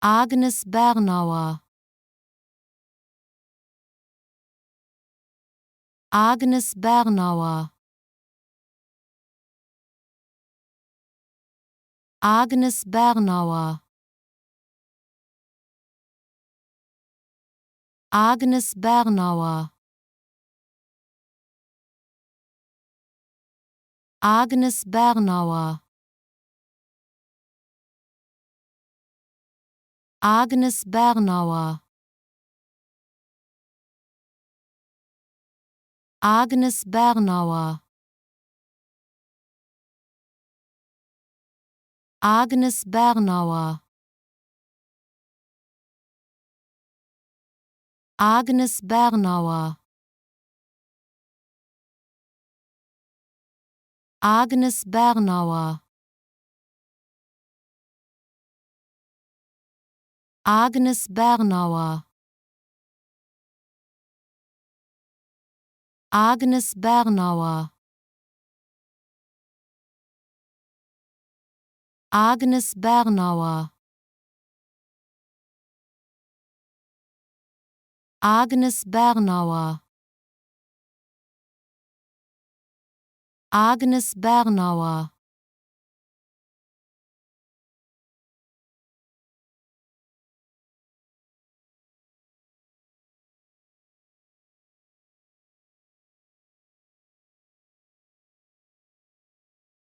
Agnes Bernauer. Agnes Bernauer. Agnes Bernauer. Agnes Bernauer. Agnes Bernauer. Agnes Bernauer. Agnes Bernauer. Agnes Bernauer. Agnes Bernauer. Agnes Bernauer. Agnes Bernauer. Agnes Bernauer. Agnes Bernauer. Agnes Bernauer. Agnes Bernauer.